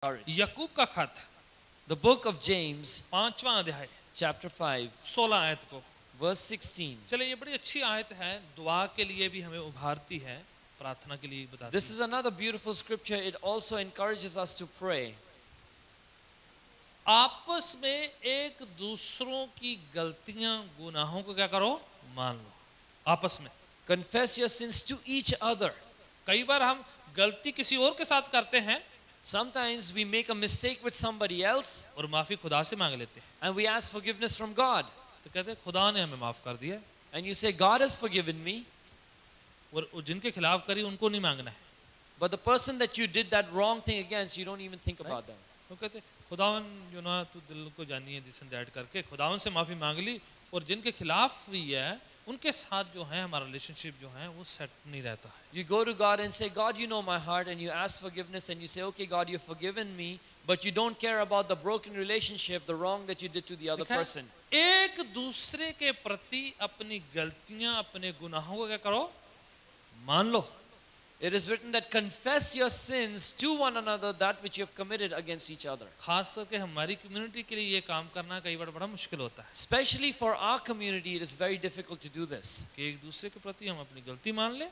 encouraged. यकूब का खत The book of James, 5वां अध्याय chapter 5, 16 आयत को, verse 16. चले ये बड़ी अच्छी आयत है, दुआ के लिए भी हमें उभारती है, प्रार्थना के लिए बताती This है। is another beautiful scripture. It also encourages us to pray. आपस में एक दूसरों की गलतियां गुनाहों को क्या करो, मान लो। आपस में Confess your sins to each other. कई बार हम गलती किसी और के साथ करते हैं Sometimes we make a mistake with somebody else और माफी खुदा से मांग लेते हैं, and we ask forgiveness from God. तो कहते हैं खुदा ने हमें माफ कर दिया, And you say, God has forgiven me. और जिनके खिलाफ करी उनको नहीं मांगना है। But the person that you did that wrong thing against, you don't even think about them. तो कहते हैं खुदावन जो ना तू दिल को जानिए दिस एंड दैट करके खुदावन से माफी मांग ली, और जिनके खिलाफ हुई है उनके साथ जो है हमारा रिलेशनशिप जो है वो सेट नहीं रहता है। You go to God and say, God, you know my heart, and you ask forgiveness and you say, okay, God, you've forgiven me, but you don't care about the broken relationship, the wrong that you did to the other देखा? person. एक दूसरे के प्रति अपनी गलतियां अपने गुनाहों को क्या करो, मान लो। It is written that confess your sins to one another, that which you have committed against each other. खास करके हमारी कम्युनिटी के लिए ये काम करना कई बार बड़ा मुश्किल होता है Especially for our community, it is very difficult to do this. कि एक दूसरे के प्रति हम अपनी गलती मान लें,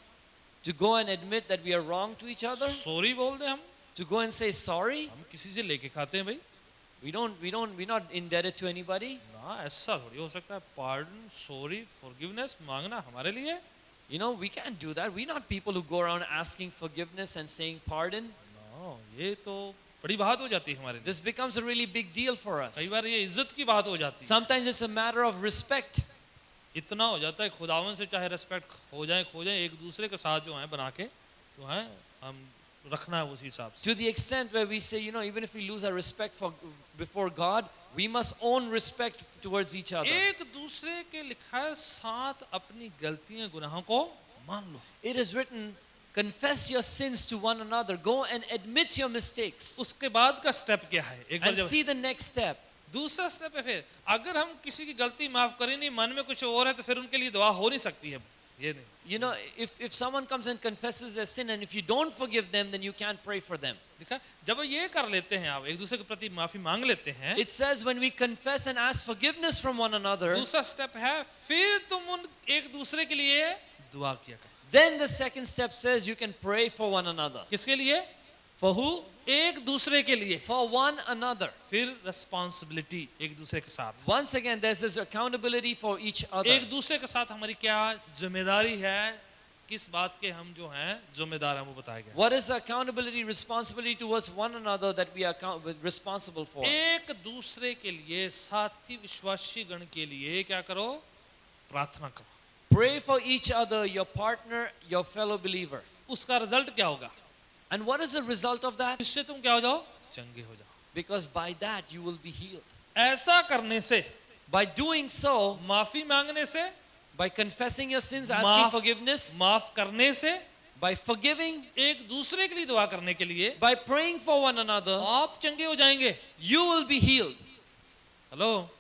To go and admit that we are wrong to each other, sorry बोल दें। हम to go and say sorry. हम किसी से लेके खाते हैं भाई, We're not indebted to anybody. ना ऐसा थोड़ी हो सकता है। पार्डन, सॉरी, फॉरगिवनेस मांगना हमारे लिए, You know, we can't do that. We're not people who go around asking forgiveness and saying pardon. ना ये तो बड़ी बात हो जाती है हमारे लिए। This becomes a really big deal for us. कई बार ये इज्जत की बात हो जाती है, Sometimes it's a matter of respect. इतना हो जाता है खुदावन से चाहे रेस्पेक्ट हो जाए खो जाए, एक दूसरे के साथ जो है बना के जो है हम रखना है उसी हिसाब से। To the extent where we say, you know, even if we lose our respect before God, we must own respect towards each other. एक दूसरे के लिखा है साथ अपनी गलतियां गुनाहों को मान लो। It is written, confess your sins to one another. Go and admit your mistakes. उसके बाद का स्टेप क्या है, एक बार And जब see the next step. दूसरा स्टेप है, फिर अगर हम किसी की गलती माफ करें नहीं, मन में कुछ और है, तो फिर उनके लिए दुआ हो नहीं सकती है। ये नहीं, You know, if someone comes and confesses their sin, and if you don't forgive them, then you can't pray for them. देखा, जब ये कर लेते हैं, आप एक दूसरे के प्रति माफी मांग लेते हैं, It says when we confess and ask forgiveness from one another, दूसरा स्टेप है फिर तुम उन एक दूसरे के लिए दुआ किया करो। then the second step says you can pray for one another. किसके लिए? For who? एक दूसरे के लिए। For one another. फिर रिस्पांसिबिलिटी एक दूसरे के साथ। Once again, there's this accountability for each other. एक दूसरे के साथ हमारी क्या जिम्मेदारी है, किस बात के हम जो हैं जिम्मेदार हैं, वो बताया गया। What is the accountability, responsibility towards one another that we are responsible for? एक दूसरे के लिए, साथी विश्वासी गण के लिए क्या करो, प्रार्थना करो। Pray for each other, your partner, your fellow believer. उसका रिजल्ट क्या होगा? And what is the result of that? इससे तुम क्या हो जाओ, चंगे हो जाओ। Because by that you will be healed. ऐसा करने से, By doing so, माफी मांगने से, by confessing your sins, asking forgiveness, माफ करने से, by forgiving, एक दूसरे के लिए दुआ करने के लिए, by praying for one another, आप चंगे हो जाएंगे। you will be healed. Hello,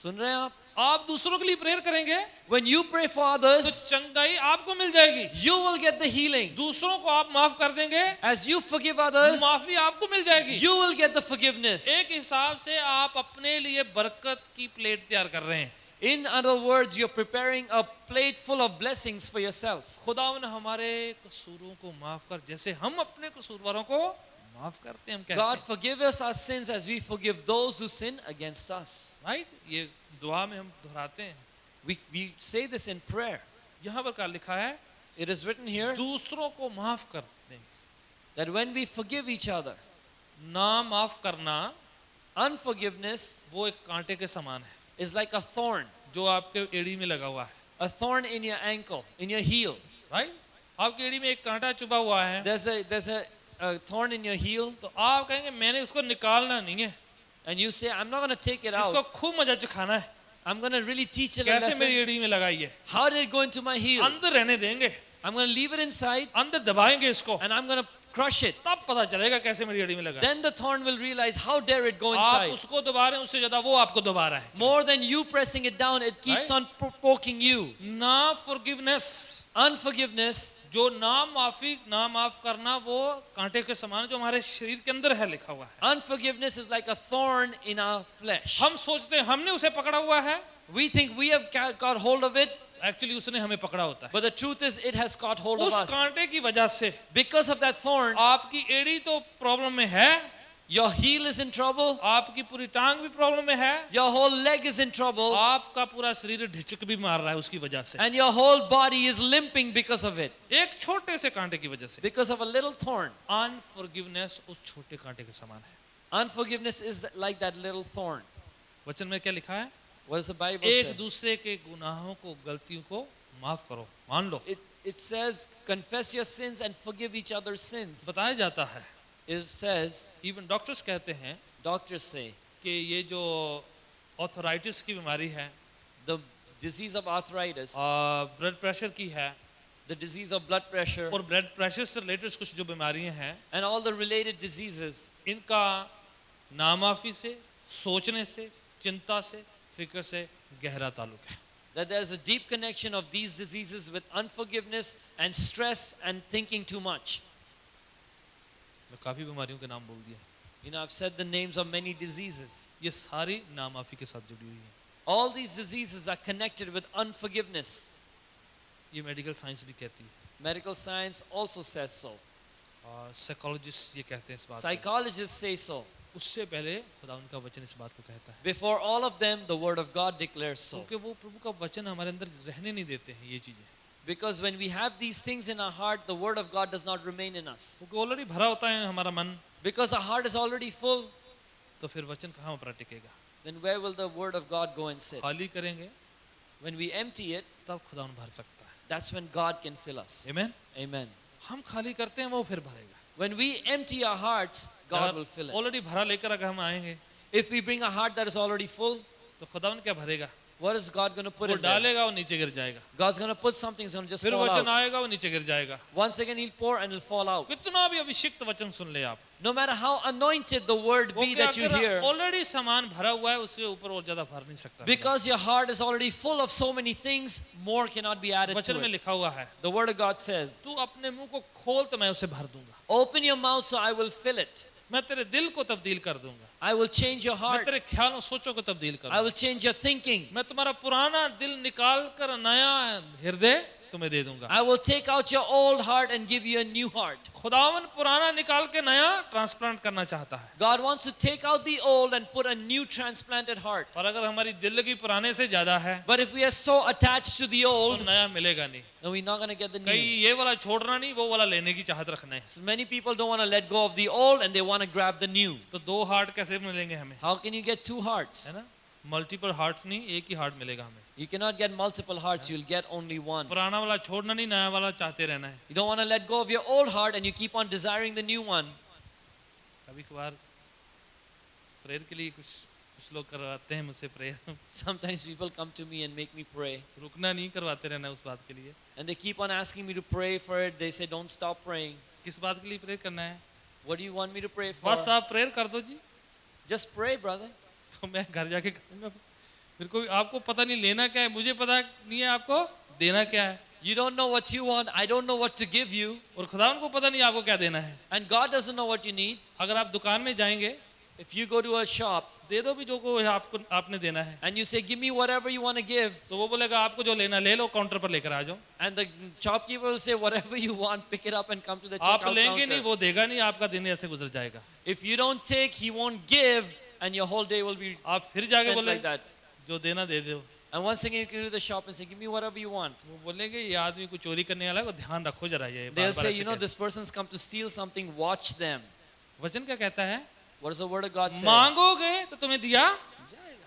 सुन रहे हैं आप? आप दूसरों के लिए प्रेयर करेंगे When you pray for तो others, चंगाई आपको मिल जाएगी। you will get the healing. दूसरों को आप माफ कर देंगे, As you forgive others, माफी आपको मिल जाएगी। you will get the forgiveness. एक हिसाब से आप अपने लिए बरकत की प्लेट तैयार कर रहे हैं। In other words, you're preparing a plate full of blessings for yourself. खुदावन हमारे कसूरों को माफ कर, जैसे हम अपने कसूरवारों को माफ करते हैं, हम कहते God, हैं, forgive us our sins as we forgive those who sin against us. Right? ये दुआ में हम दोहराते हैं। We say this in prayer. यहाँ पर क्या लिखा है? It is written here दूसरों को माफ करते हैं। that when we forgive each other, ना माफ करना unforgiveness वो एक कांटे के समान है is like a thorn, जो आपके एड़ी में लगा हुआ है, a thorn in your ankle, in your heel. Right? आपकी एड़ी में एक कांटा चुभा हुआ है, There's a thorn in your heel, तो आप कहेंगे मैंने उसको निकालना नहीं है, and you say, I'm not going to take it इसको out. खूब मजा चखाना है। I'm going to really teach it a कैसे मेरी lesson. एड़ी में लगाई है? How did it go into my heel? अंदर रहने देंगे, I'm going to leave it inside, अंदर दबाएंगे इसको, and I'm going to crush it. तब पता चलेगा कैसे मेरी अड़ी में लगा। Then the thorn will realize how dare it go आप inside. उसको दबा रहे हैं, उससे ज्यादा वो आपको दबा रहा है। More than you pressing it down, it keeps Right. on poking you. ना फॉरगिवनेस, Unforgiveness, जो ना माफी, ना माफ करना, वो कांटे के समान जो हमारे शरीर के अंदर है लिखा हुआ है। unforgiveness is like a thorn in our flesh. हम सोचते हैं हमने उसे पकड़ा हुआ है, We think we have got hold of it, actually उसने हमें पकड़ा होता है। but the truth is it has got hold of उस us. कांटे की वजह से Because of that thorn, आपकी एड़ी तो प्रॉब्लम में है, your heel is in trouble, आपकी पूरी टांग भी प्रॉब्लम में है, your whole leg is in trouble, आपका पूरा शरीर ढिचक भी मार रहा है उसकी वजह से, and your whole body is limping because of it. एक छोटे से कांटे की वजह से। Because of a little thorn. अनफॉरगिवनेस उस छोटे कांटे के समान है। Unforgiveness is like that little thorn. वचन में क्या लिखा है? What does the Bible एक say? दूसरे के गुनाहों को, गलतियों को माफ करो, मान लो। It says, confess your sins and forgive each other's sins. बताया जाता है, It says, इवन डॉक्टर्स कहते हैं doctors say, कि ये जो ऑर्थराइटिस की बीमारी है, the disease of arthritis, blood pressure की है, the disease of blood pressure, और ब्लड प्रेशर से रिलेटेड कुछ जो बीमारियां हैं, and all the related diseases, इनका नामाफी से, सोचने से, चिंता से, फिक्र से गहरा ताल्लुक है। that there's a deep connection of these diseases with unforgiveness and stress and thinking too much. मैं काफी बीमारियों के नाम बोल दिए, You know, I've said the names of many diseases. ये सारी नामाफी के साथ जुड़ी हुई हैं। All these diseases are connected with unforgiveness. ये मेडिकल साइंस भी कहती है, Medical science also says so. Psychologist ये कहते हैं इस बात को। Psychologists say so. उससे पहले खुदा उनका वचन इस बात को कहता है, Before all of them, the word of God declares so. क्योंकि वो प्रभु का वचन हमारे अंदर रहने नहीं देते हैं ये चीजें, Because when we have these things in our heart, the word of God does not remain in us. क्योंकि ऑलरेडी भरा होता है हमारा मन, Because our heart is already full, तो फिर वचन कहाँ पर टिकेगा? then where will the word of God go and sit? खाली करेंगे When we empty it, तब खुदा भर सकता है। that's when God can fill us. आमीन। Amen. हम खाली करते हैं, वो फिर भरेगा। When we empty our hearts, God will fill it. Already भरा लेकर अगर हम आएंगे If we bring a heart that is already full, तो खुदा क्या भरेगा? what is God going to put वो in there? डालेगा, वो नीचे गिर जाएगा। God's going to put something, it's going to just फिर fall वचन out. आएगा, वो नीचे गिर जाएगा। Once again, He'll pour and it'll fall out. कितना भी अभिषिक्त वचन सुन ले आप, No matter how anointed the word be that you hear, already सामान भरा हुआ है, उसके ऊपर और ज्यादा भर नहीं सकता। because your heart is already full of so many things, more cannot be added वचन to में it. लिखा हुआ है, The word of God says, तू अपने मुंह को खोल तो मैं उसे भर दूंगा, open your mouth so I will fill it. मैं तेरे दिल को तब्दील कर दूंगा, I will change your मैं heart. तेरे ख्यालों सोचों को तब्दील कर I दूंगा, will change your thinking. मैं तुम्हारा पुराना दिल निकाल कर नया हृदय तुम्हें दे दूंगा। I will take out your old heart and give you a new heart. खुदावन पुराना निकाल के नया ट्रांसप्लांट करना चाहता है, God wants to take out the old and put a new transplanted heart. और अगर हमारी दिल की पुराने से ज्यादा है But if we are so attached to the तो old, नया मिलेगा नहीं। then we're not going to get the कई new. ये वाला छोड़ना नहीं, वो वाला लेने की चाहत रखना है। So many people don't want to let go of the old and they want to grab the new. तो दो हार्ट कैसे मिलेंगे हमें? How can you get two hearts? है ना, मल्टीपल हार्ट नहीं, एक ही हार्ट मिलेगा हमें। You cannot get multiple hearts, you'll get only one. पुराना वाला छोड़ना नहीं, नया वाला चाहते रहना है। You don't want to let go of your old heart and you keep on desiring the new one. कभी कभार प्रेयर के लिए कुछ लोग करवाते हैं मुझसे prayer, Sometimes people come to me and make me pray. रुकना नहीं, करवाते रहना उस बात के लिए। And they keep on asking me to pray for it. They say, don't stop praying. किस बात के लिए प्रेयर करना है? What do you want me to pray for? बस आप प्रेयर कर दो जी, Just pray, brother. तो मैं घर जाके करूँगा। मेरे को, आपको पता नहीं लेना क्या है, मुझे पता नहीं है आपको देना क्या है, You don't know what you want. I don't know what to give you. और खुदा उनको पता नहीं आपको क्या देना है। And God doesn't know what you need. अगर आप दुकान में जाएंगे, If you go to a shop दे दो भी जो को आपको आपने देना है, and you say, give me whatever you want to give, तो वो बोलेगा आपको जो लेना ले लो, काउंटर पर लेकर आ जाओ। and the shopkeeper will say, whatever you want, pick it up and come to the आप checkout लेंगे नहीं, counter. वो देगा नहीं, आपका दिन ऐसे गुजर जाएगा। If you don't take, he won't give, and your whole day will be आप फिर जाके spent बोले like that. जो देना दे दो, And once again, you can go to the shop and say, give me whatever you want. वो बोलेंगे ये आदमी को चोरी करने वाला है, वो ध्यान रखो जरा, ये They'll बार-बार say, ऐसे you know, कहते this person's come to steal something, watch them. हैं। वचन क्या कहता है? What does the word of God say? मांगोगे तो तुम्हें दिया,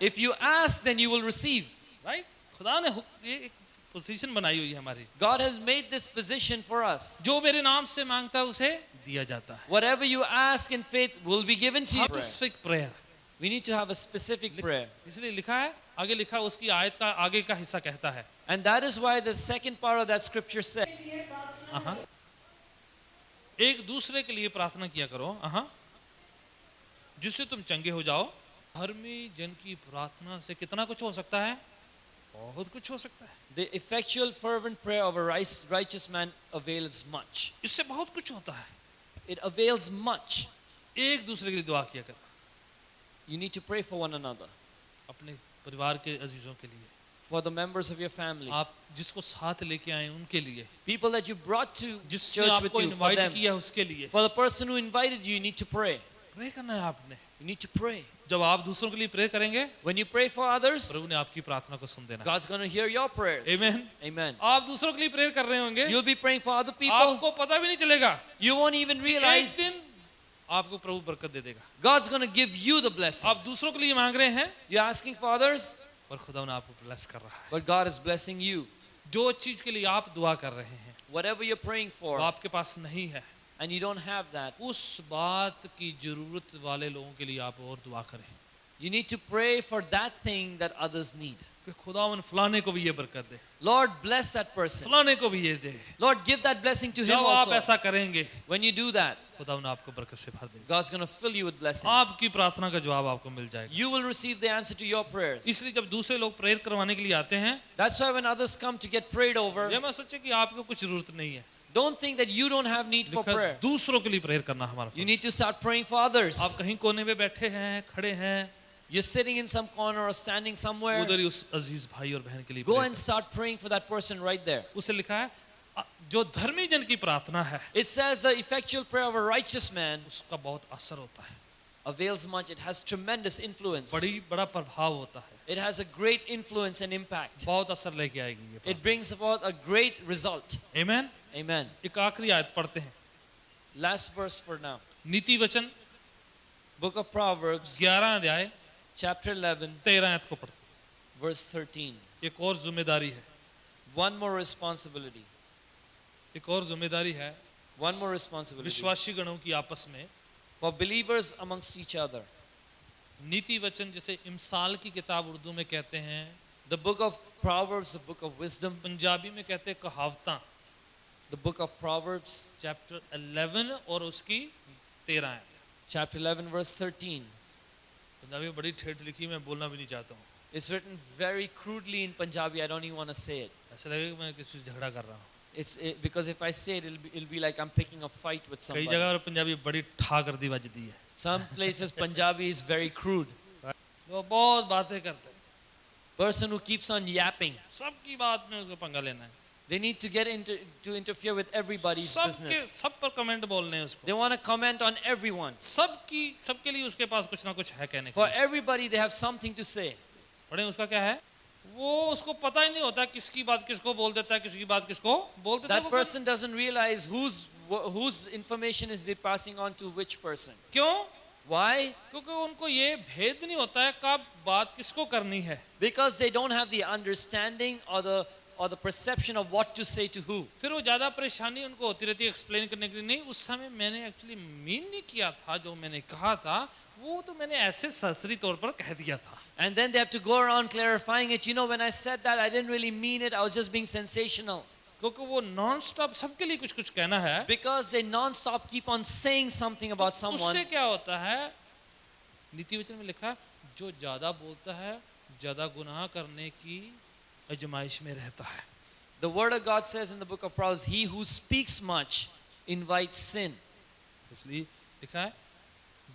If you ask, then you will receive. Right? खुदा ने ये एक पोजीशन बनाई हुई है हमारी, God has made this position for us. जो मेरे नाम से मांगता है उसे दिया जाता है। Whatever you ask in faith will be given to you. Specific prayer, We need to have a specific prayer. इसलिए लिखा है, आगे लिखा है, उसकी आयत का आगे का हिस्सा कहता है, And that is why the second part of that scripture said, एक दूसरे के लिए प्रार्थना किया करो, जिससे तुम चंगे हो जाओ। धर्मी जन की प्रार्थना से कितना कुछ हो सकता है, बहुत कुछ हो सकता है। The effectual fervent prayer of a righteous man avails much. इससे बहुत कुछ होता है। It avails much. एक दूसरे के लिए दुआ किया करो, You need to pray for one another, अपने परिवार के अजीजों के लिए, for the members of your family, आप जिसको साथ लेके आए उनके लिए, people that you brought to जिसने church with आपको you, for इनवाइट them. किया उसके लिए। For the person who invited you, you need to pray. Pray करना है आपने। You need to pray. जब आप दूसरों के लिए प्रे करेंगे, When you pray for others, प्रभु ने आपकी प्रार्थना को सुन देना। God's going to hear your prayers. Amen. Amen. आप दूसरों के लिए प्रे कर रहे होंगे, You'll be praying for other people. आपको पता भी नहीं चलेगा, You won't even एक realize दिन आपको प्रभु बरकत दे देगा। God's going to give you the blessing. आप दूसरों के लिए मांग रहे हैं, You're asking for others, और खुदा ने आपको ब्लेस कर रहा है। but God is blessing you. जो चीज के लिए आप दुआ कर रहे हैं, Whatever you're praying वो for, आपके पास नहीं है, and you don't have that, उस बात की जरूरत वाले लोगों के लिए आप और दुआ करें you need to pray for that thing that others need. कि खुदावन फलाने को भी ये बरकत दे, Lord, bless that person. फलाने को भी ये दे। Lord, give that blessing to him जब आप also. ऐसा करेंगे, When you do that, खुदावन आपको बरकत से भर देगा। God's going to fill you with blessing. आपकी प्रार्थना का जवाब आपको मिल जाएगा। You will receive the answer to your prayers. इसलिए जब दूसरे लोग प्रेयर करवाने के लिए आते हैं, That's why when others come to get prayed over, ये मैं सोचे कि आपको कुछ जरूरत नहीं है, don't think that you don't have need for लिखा prayer. दूसरों के लिए प्रेयर करना हमारा You फर्ज need to start praying for others. है। आप कहीं कोने में बैठे हैं, खड़े हैं, You're sitting in some corner or standing somewhere. उधर ही उस अजीज भाई और बहन के लिए Go pray and start praying for that person right there. करें। उसे लिखा है जो धर्मी जन की प्रार्थना है, It says the effectual prayer of a righteous man उसका बहुत असर होता है, avails much. It has tremendous influence. बड़ा प्रभाव होता है, It has a great influence and impact. बहुत असर लेके आएगी ये It brings about a great result. Amen. Amen. एक आखिरी आयत पढ़ते हैं, Last verse for now. नीति वचन Book of Proverbs, 11 अध्याय chapter 11, 13 आयत को पढ़ते verse 13. हैं। एक और जिम्मेदारी है, One more responsibility. एक और जिम्मेदारी है One more responsibility. विश्वासी गणों की आपस में। For believers amongst each other. नीति वचन जिसे इमसाल की किताब उर्दू में कहते हैं, The book of Proverbs, the book of wisdom, Punjabi में कहते हैं कहावतां, the book of Proverbs, chapter 11 और उसकी 13 आयत। chapter 11, verse 13. पंजाबी में बड़ी ठेठ लिखी, मैं बोलना भी नहीं चाहता हूँ, It's written very crudely in Punjabi. I don't even want to say it. ऐसा लगेगा कि मैं किसी से झगड़ा कर रहा हूँ। Because if I say it, it'll be like I'm picking a fight with कई somebody. जगह और पंजाबी बड़ी ठा कर दी बजती है, Some places Punjabi is very crude. वो बहुत बातें करते हैं, Person who keeps on yapping. सबकी बात में उसको पंगा लेना है, They need to to interfere with everybody's सबके business. सब पर कमेंट बोलने हैं उसको, They want to comment on everyone. सबके लिए उसके पास कुछ ना कुछ है कहने के For लिए। everybody, they have something to say. पढ़े उसका क्या है, वो उसको पता ही नहीं होता किसकी बात किसको बोल देता है, किसकी बात किसको बोल देता है। That person doesn't realize whose information is they passing on to which person. क्यों? Why? क्योंकि उनको ये भेद नहीं होता है कब बात किसको करनी है। Because they don't have the understanding or the perception of what to say to who. फिर वो ज्यादा परेशानी उनको होती रहती है एक्सप्लेन करने के लिए, नहीं उस समय मैंने एक्चुअली मीन नहीं किया था, जो मैंने कहा था वो तो मैंने ऐसे सरसरी तौर पर कह दिया था। And then they have to go around clarifying it. You know, when I said that, I didn't really mean it. I was just being sensational. क्योंकि वो नॉन स्टॉप सबके लिए कुछ कुछ कहना है। Because they non-stop keep on saying something about someone. उससे क्या होता है, नीति वचन में लिखा है जो ज्यादा बोलता है ज्यादा गुनाह करने की अजमाइश में रहता है। The word of God says in the book of Proverbs, he who speaks much invites sin. इसलिए लिखा है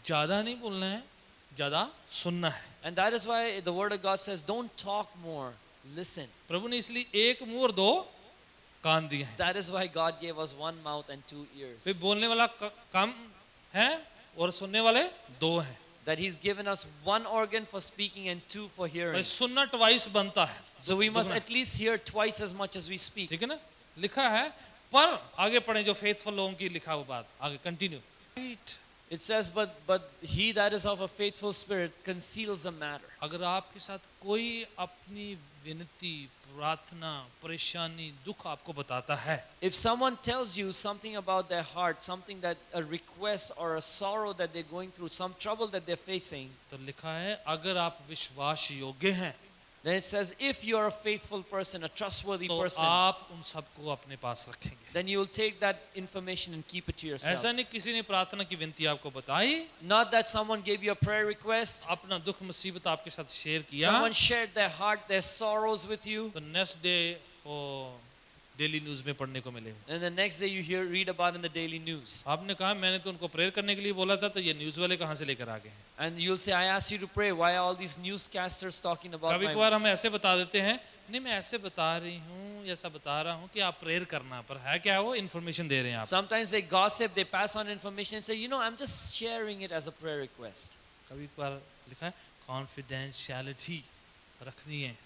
ज्यादा नहीं बोलना है, ज्यादा सुनना है। And that is why the word of God says, don't talk more, listen. प्रभु ने इसलिए एक मुंह और दो कान दिए हैं। That is why God gave us one mouth and two ears. फिर बोलने वाला कम है और सुनने वाले दो हैं। That he's given us one organ for speaking and two for hearing. सुनना ट्वाइस बनता है, So we must at least hear twice as much as we speak. ठीक है ना। लिखा है, पर आगे पढ़े जो फेथफुल लोगों की लिखा हुआ बात आगे continue. It says, but he that is of a faithful spirit conceals a matter. अगर आपके साथ कोई अपनी विनती, प्रार्थना, परेशानी, दुख आपको बताता है, If someone tells you something about their heart, something that a request or a sorrow that they're going through, some trouble that they're facing, तो लिखा है अगर आप विश्वास योग्य हैं Then it says, if you are a faithful person, a trustworthy तो person, आप उन सबको अपने पास रखेंगे। then you will take that information and keep it to yourself. ऐसा नहीं किसी ने प्रार्थना की विनती आपको बताई, Not that someone gave you a prayer request, अपना दुख मुसीबत आपके साथ शेयर किया, someone shared their heart, their sorrows with you, तो नेक्स्ट डे वो डेली न्यूज में पढ़ने को मिले। and the next day you read about in the daily news. आपने कहा मैंने तो उनको प्रेयर करने के लिए बोला था, तो ये न्यूज वाले कहाँ से लेकर आ गए हैं? And you'll say, I asked you to pray. Why are all these newscasters talking about कभी my... कभार हम ऐसे बता देते हैं, नहीं मैं ऐसे बता रही हूँ, ऐसा बता रहा हूँ कि आप प्रेयर करना, पर है क्या वो इन्फॉर्मेशन दे रहे हैं आप। Sometimes they gossip, they pass on information and say, you know, I'm just sharing it as a prayer request. कभी कभार लिखा है कॉन्फिडेंशियलिटी रखनी है,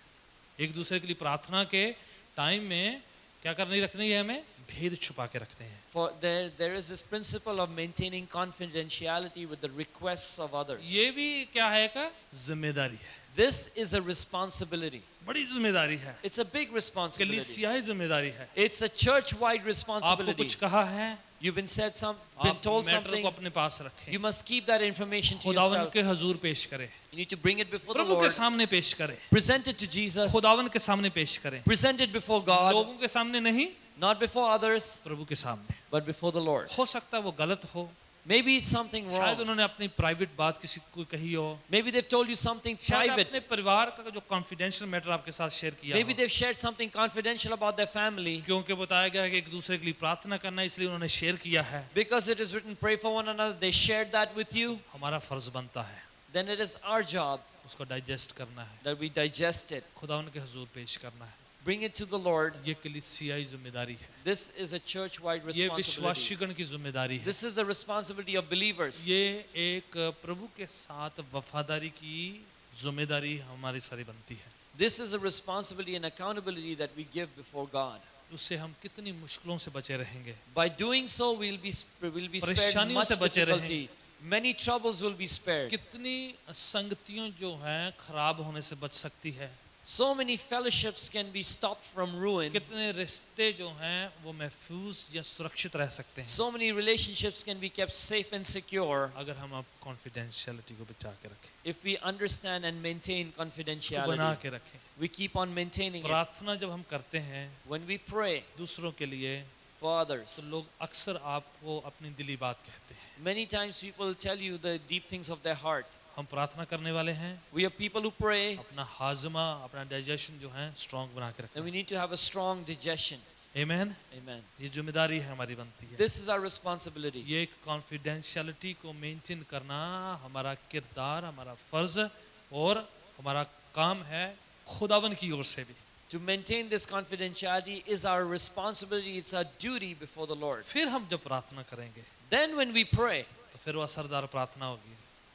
एक दूसरे के लिए प्रार्थना के टाइम में क्या करनी रखनी है, हमें भेद छुपा के रखते हैं। For there is this principle of maintaining confidentiality with the requests of others. ये भी क्या है का जिम्मेदारी है, This is a responsibility. बड़ी जिम्मेदारी है, It's a big responsibility. कलीसियाई जिम्मेदारी है। It's a church-wide आपको responsibility. कुछ कहा है, You've been been आप told मैटर something. को अपने पास रखें, You must keep that information to खुदावन yourself. के हजूर पेश करें, You need to bring it before the प्रभु के Lord. सामने पेश करें, Present it to Jesus. खुदावन के सामने पेश करें, Present it before God. लोगों के सामने नहीं, Not before others, प्रभु के सामने। but before the Lord. हो सकता है वो गलत हो, Maybe it's something शायद wrong. उन्होंने अपनी प्राइवेट बात किसी को कही हो, Maybe they've told you something शायद अपने private. परिवार का जो कॉन्फिडेंशियल मैटर आपके साथ शेयर किया Maybe हो, they've shared something confidential about their family. क्योंकि बताया गया है कि एक दूसरे के लिए प्रार्थना करना, इसलिए उन्होंने शेयर किया है। Because it is written, pray for one another. They shared that with you. हमारा फर्ज बनता है Then it is our job उसको डाइजेस्ट करना है, that we digest it. खुदा उनके हजूर पेश करना है। Bring it to the Lord. ये कलीसियाई जिम्मेदारी है, This is a church-wide ये responsibility. विश्वासीगण की जिम्मेदारी है, This is the responsibility of believers. ये एक प्रभु के साथ वफादारी की जिम्मेदारी हमारी सारी बनती है। This is a responsibility and accountability that we give before God. उससे हम कितनी मुश्किलों से बचे रहेंगे, By doing so, we'll be spared परेशानियों much से बचे difficulty. Many troubles will be spared. कितनी संगतियों जो हैं खराब होने से बच सकती है, So many fellowships can be stopped from ruin. कितने रिश्ते जो हैं वो महफूज या सुरक्षित रह सकते हैं So many relationships can be kept safe and secure अगर हम अब कॉन्फिडेंशियलिटी को बचा के रखें, if we understand and maintain उसको बना confidentiality. के रखें। We keep on maintaining it. प्रार्थना जब हम करते हैं When we pray दूसरों के लिए, for तो others, लोग अक्सर आपको अपनी दिली बात कहते हैं। many times people will tell you the deep things of their heart. हम प्रार्थना करने वाले हैं, We are people who pray, अपना हाजमा अपना डाइजेशन जो है स्ट्रॉन्ग बना के and we रखें। need to have a strong digestion. आमीन। Amen. ये जिम्मेदारी है हमारी बनती है। This is our responsibility. ये एक कॉन्फिडेंशियलिटी को मेंटेन करना हमारा किरदार, हमारा फर्ज और हमारा काम है खुदावन की ओर से भी। To maintain this confidentiality is our responsibility. It's our duty before the Lord. फिर हम जब प्रार्थना करेंगे Then when we pray, तो फिर वो असरदार प्रार्थना होगी।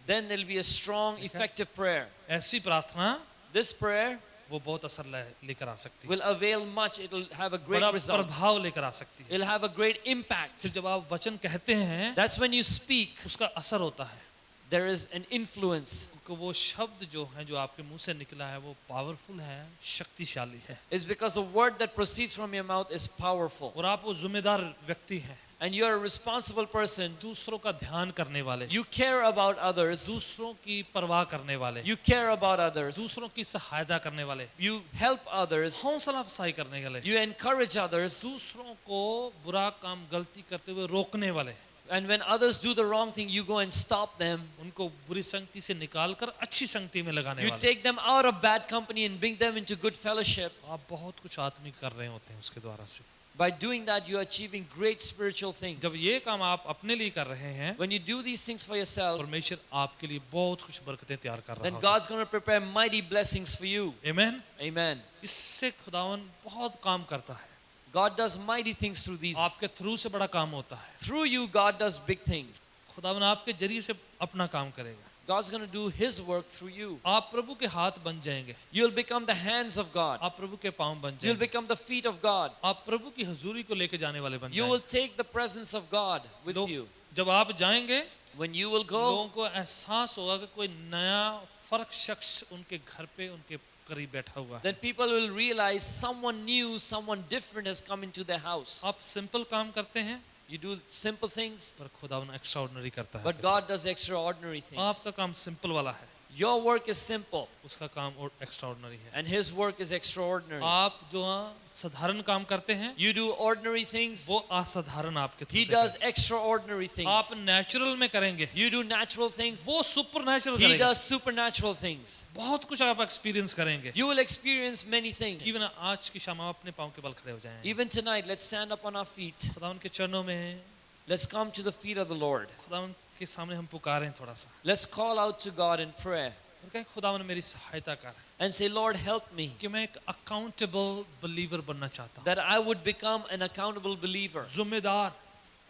then there'll be a strong, effective prayer. ऐसी प्रार्थना This prayer वो बहुत असर लेकर आ सकती है, will avail much. It'll have a great बड़ा result. प्रभाव लेकर आ सकती है। It'll have a great impact. फिर जब आप वचन कहते हैं That's when you speak, उसका असर होता है, there is an influence. क्योंकि वो शब्द जो है जो आपके मुंह से निकला है वो पावरफुल है, शक्तिशाली है, It's because the word that proceeds from your mouth is powerful. और आप वो जिम्मेदार व्यक्ति हैं, And you're a responsible person. दूसरों का ध्यान करने वाले, You care about others. दूसरों की परवाह करने वाले, You care about others. दूसरों की सहायता करने वाले, You help others. हौसला अफजाई करने वाले, You encourage others. दूसरों को बुरा काम गलती करते हुए रोकने वाले, And when others do the wrong thing, you go and stop them. उनको बुरी संगति से निकालकर अच्छी संगति में लगाने You वाले। take them out of bad company and bring them into good fellowship. आप बहुत कुछ आत्मिक कर रहे होते हैं उसके द्वारा से। By doing that, you're achieving great spiritual things. जब ये काम आप अपने लिए कर रहे हैं, When you do these things for yourself, परमेश्वर आपके लिए बहुत कुछ बरकतें तैयार कर रहा then है। God's going to prepare mighty blessings for you. आमीन। Amen. इससे खुदावन बहुत काम करता है, God does mighty things through these. आपके थ्रू से बड़ा काम होता है। Through you, God does big things. खुदावन आपके जरिए से अपना काम करेगा, God's going to do His work through you. आप प्रभु के हाथ बन जाएंगे, You'll become the hands of God. आप प्रभु के पांव बन You'll जाएंगे, become the feet of God. आप प्रभु की हुजूरी को लेके जाने वाले बन You will जाएंगे। take the presence of God with लोग- you. जब आप जाएंगे, When you will go, लोगों को एहसास होगा कि कोई नया फर्क शख्स उनके घर पे उनके करीब बैठा हुआ है। then people will realize someone new, someone different has come into their house. आप सिंपल काम करते हैं, You do simple things, पर खुदावन एक्स्ट्राऑर्डिनरी करता है। but God does extraordinary things. आपका काम सिंपल वाला है, Your work is simple उसका काम और एक्स्ट्राऑर्डिनरी है। and his work is extraordinary. आप जो साधारण काम करते हैं You do ordinary things, वो असाधारण आपके थ्रू he से does करेगा। extraordinary आप things. नेचुरल में करेंगे, You do natural things, वो सुपरनैचुरल he करेगा। does supernatural things. बहुत कुछ आप एक्सपीरियंस करेंगे। You will experience many things. Even आज की शाम आप अपने पाँव के बल खड़े हो जाएं। Even tonight, let's stand up on our feet. खुदावन के चरणों में, Let's come to the feet of the Lord. खुदावन के सामने हम पुकारें थोड़ा सा Let's call out to God in prayer और कहें खुदावन मेरी सहायता कर and say, Lord, help me कि मैं एक अकाउंटेबल बिलीवर बनना चाहता हूँ, that I would become an accountable believer, जिम्मेदार,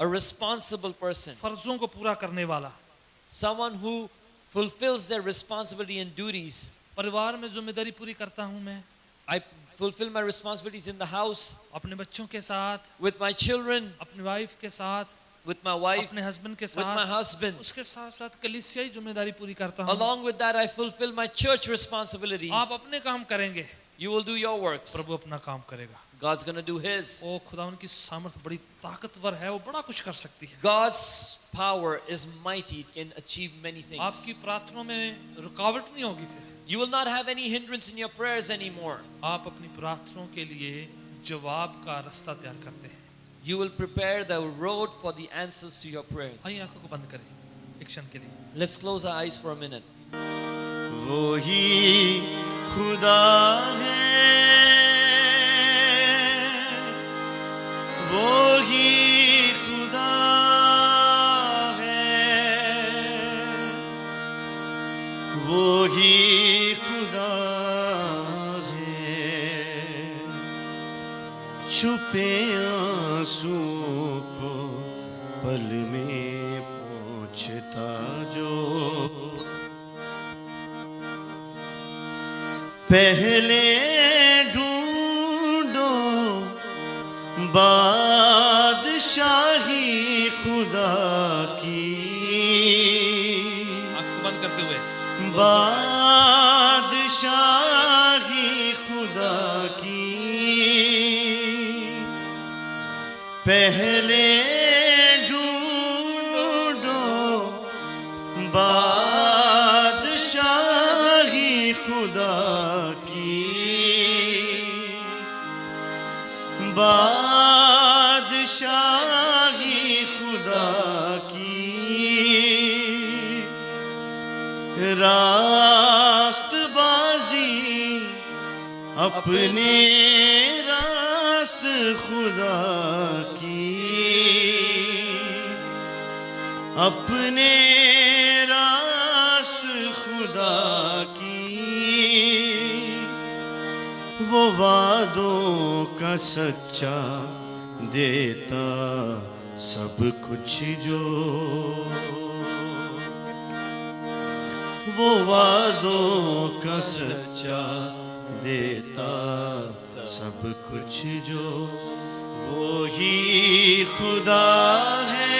a responsible person, फर्जों को पूरा करने वाला, someone who fulfills their responsibility and duties. परिवार में जिम्मेदारी पूरी करता हूँ मैं, I fulfill my responsibilities in the house, अपने बच्चों के साथ, with my children, अपनी वाइफ के साथ, with my wife, अपने हस्बैंड के with my साथ, husband. उसके साथ साथ कलीसियाई जिम्मेदारी पूरी करता हूँ। Along with that, I fulfill my church responsibilities. आप अपने काम करेंगे, You will do your works. प्रभु अपना काम करेगा। God's going to do his. ओ खुदावन की सामर्थ बड़ी ताकतवर है, वो बड़ा कुछ कर सकती है। God's power is mighty, it can achieve many things. आपकी प्रार्थनाओं में रुकावट नहीं होगी फिर। You will not have any hindrance in your prayers anymore. आप अपनी प्रार्थनाओं के लिए जवाब का रास्ता तैयार करते हैं। You will prepare the road for the answers to your prayers. आइए आंखों को बंद करें एक क्षण के लिए। Let's close our eyes for a minute. वो ही खुदा है, वो ही खुदा है, वो ही खुदा है, छुपे आंसुओं को पल में पोंछता जो, पहले ढूंढो बादशाही खुदा की, आंख को बंद करते हुए बादशाही खुदा की, पहले ढूंढो बादशाही खुदा की, बादशाही खुदा की, रास्तबाजी अपने रास्त खुदा की, अपने रास्त खुदा की, वो वादों का सच्चा देता सब कुछ जो, वो वादों का सच्चा देता सब कुछ जो, वो ही खुदा है,